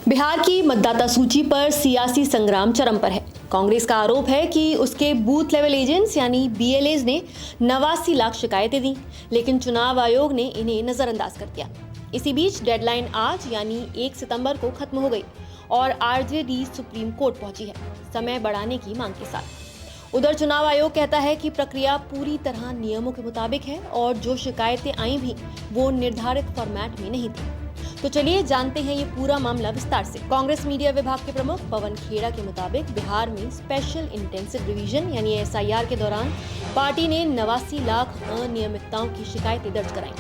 बिहार की मतदाता सूची पर सियासी संग्राम चरम पर है। कांग्रेस का आरोप है कि उसके बूथ लेवल एजेंट्स यानी बीएलएज ने 89 लाख शिकायतें दी, लेकिन चुनाव आयोग ने इन्हें नजरअंदाज कर दिया। इसी बीच डेडलाइन आज यानी 1 सितंबर को खत्म हो गई और आरजेडी सुप्रीम कोर्ट पहुंची है, समय बढ़ाने की मांग के साथ। उधर चुनाव आयोग कहता है कि प्रक्रिया पूरी तरह नियमों के मुताबिक है और जो शिकायतें आई भी वो निर्धारित फॉर्मेट में नहीं थी। तो चलिए जानते हैं ये पूरा मामला विस्तार से। कांग्रेस मीडिया विभाग के प्रमुख पवन खेड़ा के मुताबिक बिहार में स्पेशल इंटेंसिव रिवीजन यानी एसआईआर के दौरान पार्टी ने 89 लाख अनियमितताओं की शिकायतें दर्ज कराई।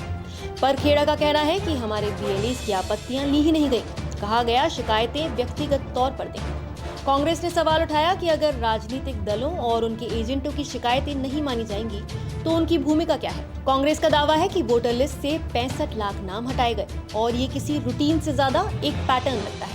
पर खेड़ा का कहना है कि हमारे बीएलएज की आपत्तियां ली ही नहीं गई। कहा गया शिकायतें व्यक्तिगत तौर पर दें। कांग्रेस ने सवाल उठाया कि अगर राजनीतिक दलों और उनके एजेंटों की शिकायतें नहीं मानी जाएंगी तो उनकी भूमिका क्या है। कांग्रेस का दावा है कि वोटर लिस्ट से 65 लाख नाम हटाए गए और ये किसी रूटीन से ज्यादा एक पैटर्न लगता है।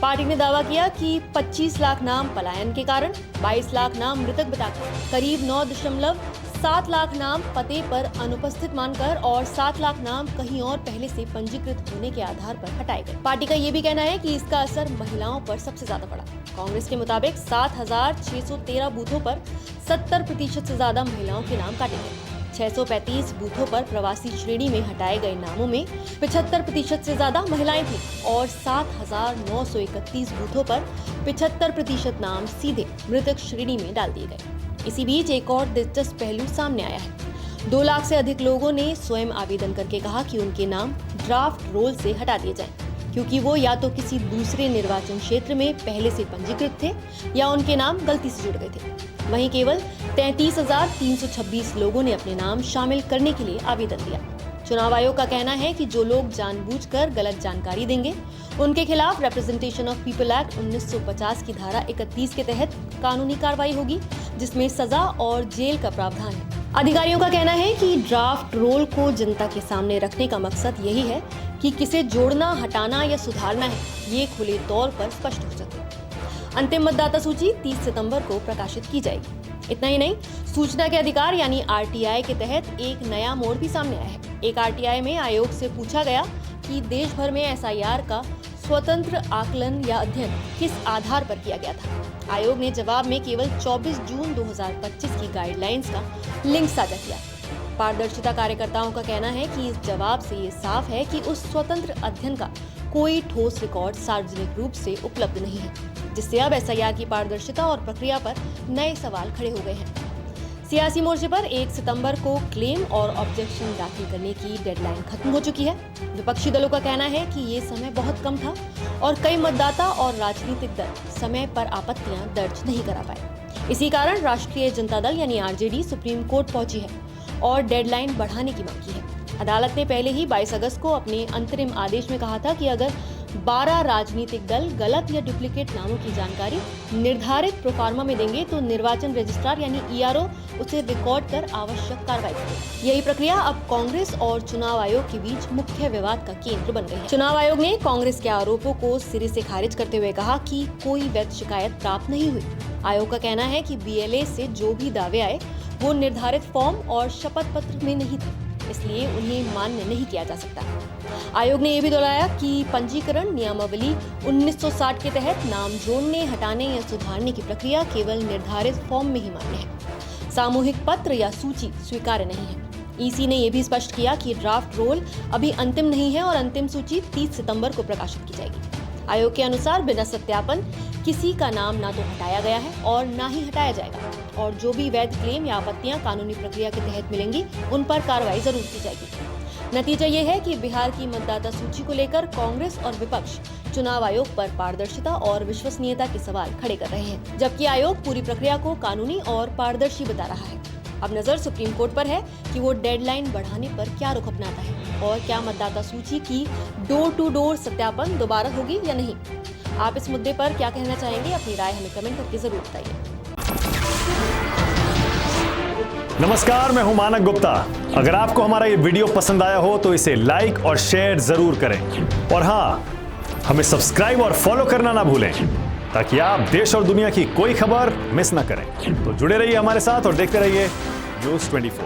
पार्टी ने दावा किया कि 25 लाख नाम पलायन के कारण, 22 लाख नाम मृतक बताकर, करीब 9.7 लाख नाम पते पर अनुपस्थित मानकर और 7 लाख नाम कहीं और पहले से पंजीकृत होने के आधार पर हटाए गए। पार्टी का ये भी कहना है कि इसका असर महिलाओं पर सबसे ज्यादा पड़ा। कांग्रेस के मुताबिक 7,613 बूथों पर 70% से ज्यादा महिलाओं के नाम काटे गए। 635 बूथों पर प्रवासी श्रेणी में हटाए गए नामों में 75% से ज्यादा महिलाएं थीं और 7,931 बूथों पर 75% नाम सीधे मृतक श्रेणी में डाल दिए गए। इसी बीच एक और दिलचस्प पहलू सामने आया है। 2 लाख से अधिक लोगों ने स्वयं आवेदन करके कहा कि उनके नाम ड्राफ्ट रोल से हटा दिए जाएं, क्योंकि वो या तो किसी दूसरे निर्वाचन क्षेत्र में पहले से पंजीकृत थे या उनके नाम गलती से जुड़ गए थे। वहीं केवल 33,326 लोगों ने अपने नाम शामिल करने के लिए आवेदन दिया। चुनाव आयोग का कहना है कि जो लोग जानबूझकर गलत जानकारी देंगे उनके खिलाफ रिप्रेजेंटेशन ऑफ पीपल एक्ट 1950 की धारा 31 के तहत कानूनी कार्रवाई होगी, जिसमें सजा और जेल का प्रावधान है। अधिकारियों का कहना है कि ड्राफ्ट रोल को जनता के सामने रखने का मकसद यही है कि किसे जोड़ना, हटाना या सुधारना है, ये खुले तौर पर स्पष्ट हो सके। अंतिम मतदाता सूची 30 सितंबर को प्रकाशित की जाएगी। इतना ही नहीं, सूचना के अधिकार यानी आरटीआई के तहत एक नया मोड़ भी सामने आया है। एक आरटीआई में आयोग से पूछा गया कि देश भर में एसआईआर का स्वतंत्र आकलन या अध्ययन किस आधार पर किया गया था। आयोग ने जवाब में केवल 24 जून 2025 की गाइडलाइंस का लिंक साझा किया। पारदर्शिता कार्यकर्ताओं का कहना है कि इस जवाब से ये साफ है कि उस स्वतंत्र अध्ययन का कोई ठोस रिकॉर्ड सार्वजनिक रूप से उपलब्ध नहीं है, जिससे अब एसआईआर की पारदर्शिता और प्रक्रिया पर नए सवाल खड़े हो गए हैं। सियासी मोर्चे पर 1 सितंबर को क्लेम और ऑब्जेक्शन दाखिल करने की डेडलाइन खत्म हो चुकी है। विपक्षी दलों का कहना है कि ये समय बहुत कम था और कई मतदाता और राजनीतिक दल समय पर आपत्तियां दर्ज नहीं करा पाए। इसी कारण राष्ट्रीय जनता दल यानी आरजेडी सुप्रीम कोर्ट पहुंची है और डेडलाइन बढ़ाने की मांग की है। अदालत ने पहले ही 22 अगस्त को अपने अंतरिम आदेश में कहा था कि अगर 12 राजनीतिक दल गलत या डुप्लीकेट नामों की जानकारी निर्धारित प्रोफार्मा में देंगे तो निर्वाचन रजिस्ट्रार यानी ईआरओ उसे रिकॉर्ड कर आवश्यक कार्रवाई करेगा। यही प्रक्रिया अब कांग्रेस और चुनाव आयोग के बीच मुख्य विवाद का केंद्र बन गई है। चुनाव आयोग ने कांग्रेस के आरोपों को सिरे से खारिज करते हुए कहा कि कोई वैध शिकायत प्राप्त नहीं हुई। आयोग का कहना है कि बीएलए से जो भी दावे आए वो निर्धारित फॉर्म और शपथ पत्र में नहीं थे, इसलिए उन्हें मान्य नहीं किया जा सकता। आयोग ने यह भी दोहराया कि पंजीकरण नियमावली 1960 के तहत नाम जोड़ने, हटाने या सुधारने की प्रक्रिया केवल निर्धारित फॉर्म में ही मान्य है। सामूहिक पत्र या सूची स्वीकार्य नहीं है। ईसी ने यह भी स्पष्ट किया कि ड्राफ्ट रोल अभी अंतिम नहीं है और अंतिम सूची 30 सितंबर को प्रकाशित की जाएगी। आयोग के अनुसार बिना सत्यापन किसी का नाम ना तो हटाया गया है और ना ही हटाया जाएगा और जो भी वैध क्लेम या आपत्तियां कानूनी प्रक्रिया के तहत मिलेंगी उन पर कार्रवाई जरूर की जाएगी। नतीजा ये है कि बिहार की मतदाता सूची को लेकर कांग्रेस और विपक्ष चुनाव आयोग पर पारदर्शिता और विश्वसनीयता के सवाल खड़े कर रहे हैं, जबकि आयोग पूरी प्रक्रिया को कानूनी और पारदर्शी बता रहा है। अब नजर सुप्रीम कोर्ट पर है कि वो डेडलाइन बढ़ाने पर क्या रुख अपनाता है और क्या मतदाता सूची की डोर टू डोर सत्यापन दोबारा होगी या नहीं। आप इस मुद्दे पर क्या कहना चाहेंगे? अपनी राय हमें कमेंट करके जरूर बताइए। नमस्कार, मैं हूं मानक गुप्ता। अगर आपको हमारा ये वीडियो पसंद आया हो तो इसे लाइक और शेयर जरूर करें और हाँ, हमें सब्सक्राइब और फॉलो करना ना भूलें ताकि आप देश और दुनिया की कोई खबर मिस ना करें। तो जुड़े रहिए हमारे साथ और देखते रहिए न्यूज़ 24।